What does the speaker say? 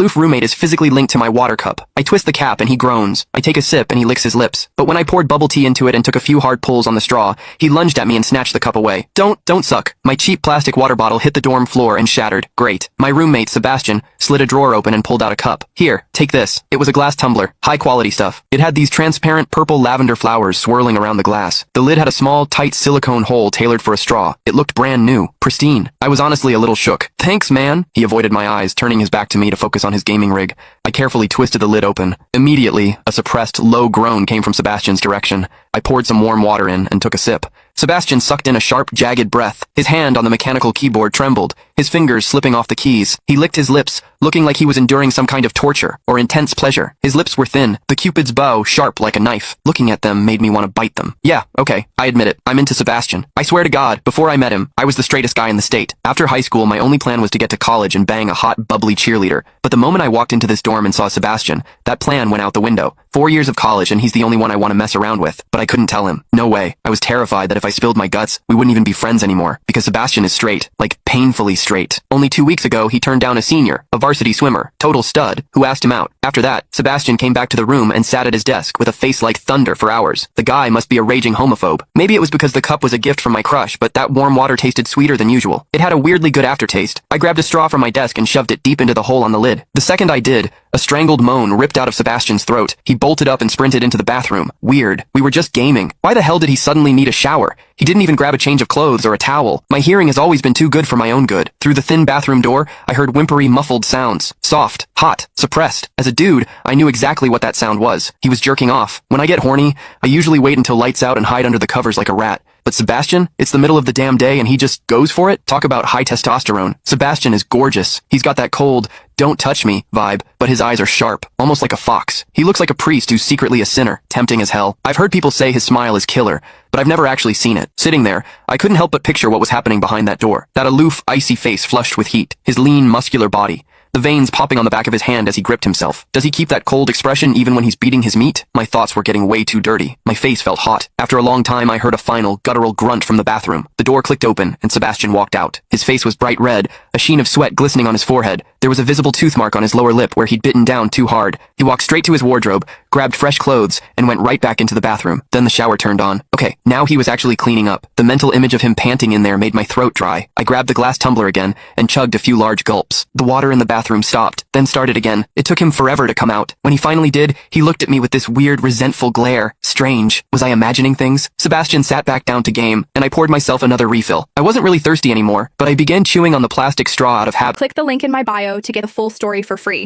aloof roommate is physically linked to my water cup. I twist the cap and he groans. I take a sip and he licks his lips. But when I poured bubble tea into it and took a few hard pulls on the straw, he lunged at me and snatched the cup away. Don't suck. My cheap plastic water bottle hit the dorm floor and shattered. Great. My roommate, Sebastian, slid a drawer open and pulled out a cup. Here, take this. It was a glass tumbler. High quality stuff. It had these transparent purple lavender flowers swirling around the glass. The lid had a small, tight silicone hole tailored for a straw. It looked brand new. Pristine. I was honestly a little shook. Thanks, man. He avoided my eyes, turning his back to me to focus on his gaming rig. I carefully twisted the lid open. Immediately, a suppressed, low groan came from Sebastian's direction. I poured some warm water in and took a sip. Sebastian sucked in a sharp, jagged breath. His hand on the mechanical keyboard trembled, his fingers slipping off the keys. He licked his lips, looking like he was enduring some kind of torture or intense pleasure. His lips were thin, the Cupid's bow sharp like a knife. Looking at them made me want to bite them. Yeah, okay, I admit it. I'm into Sebastian. I swear to God, before I met him, I was the straightest guy in the state. After high school, my only plan was to get to college and bang a hot, bubbly cheerleader. But the moment I walked into this dorm and saw Sebastian, that plan went out the window. 4 years of college and he's the only one I want to mess around with. But I couldn't tell him. No way. I was terrified that if I spilled my guts, we wouldn't even be friends anymore. Because Sebastian is straight. Like, painfully straight. Only 2 weeks ago, he turned down a senior, a varsity swimmer, total stud, who asked him out. After that, Sebastian came back to the room and sat at his desk with a face like thunder for hours. The guy must be a raging homophobe. Maybe it was because the cup was a gift from my crush, but that warm water tasted sweeter than usual. It had a weirdly good aftertaste. I grabbed a straw from my desk and shoved it deep into the hole on the lid. The second I did, a strangled moan ripped out of Sebastian's throat. He bolted up and sprinted into the bathroom. Weird. We were just gaming. Why the hell did he suddenly need a shower? He didn't even grab a change of clothes or a towel. My hearing has always been too good for my own good. Through the thin bathroom door, I heard whimpery, muffled sounds. Soft, hot, suppressed. As a dude, I knew exactly what that sound was. He was jerking off. When I get horny, I usually wait until lights out and hide under the covers like a rat. But Sebastian, it's the middle of the damn day and he just goes for it? Talk about high testosterone. Sebastian is gorgeous. He's got that cold, don't touch me vibe, but his eyes are sharp, almost like a fox. He looks like a priest who's secretly a sinner, tempting as hell. I've heard people say his smile is killer, but I've never actually seen it. Sitting there, I couldn't help but picture what was happening behind that door. That aloof, icy face flushed with heat, his lean, muscular body. The veins popping on the back of his hand as he gripped himself. Does he keep that cold expression even when he's beating his meat? My thoughts were getting way too dirty. My face felt hot. After a long time, I heard a final, guttural grunt from the bathroom. The door clicked open, and Sebastian walked out. His face was bright red, a sheen of sweat glistening on his forehead. There was a visible tooth mark on his lower lip where he'd bitten down too hard. He walked straight to his wardrobe, grabbed fresh clothes, and went right back into the bathroom. Then the shower turned on. Okay, now he was actually cleaning up. The mental image of him panting in there made my throat dry. I grabbed the glass tumbler again and chugged a few large gulps. The water in the bathroom stopped, then started again. It took him forever to come out. When he finally did, he looked at me with this weird, resentful glare. Strange. Was I imagining things? Sebastian sat back down to game, and I poured myself another refill. I wasn't really thirsty anymore, but I began chewing on the plastic straw out of habit. Click the link in my bio to get the full story for free.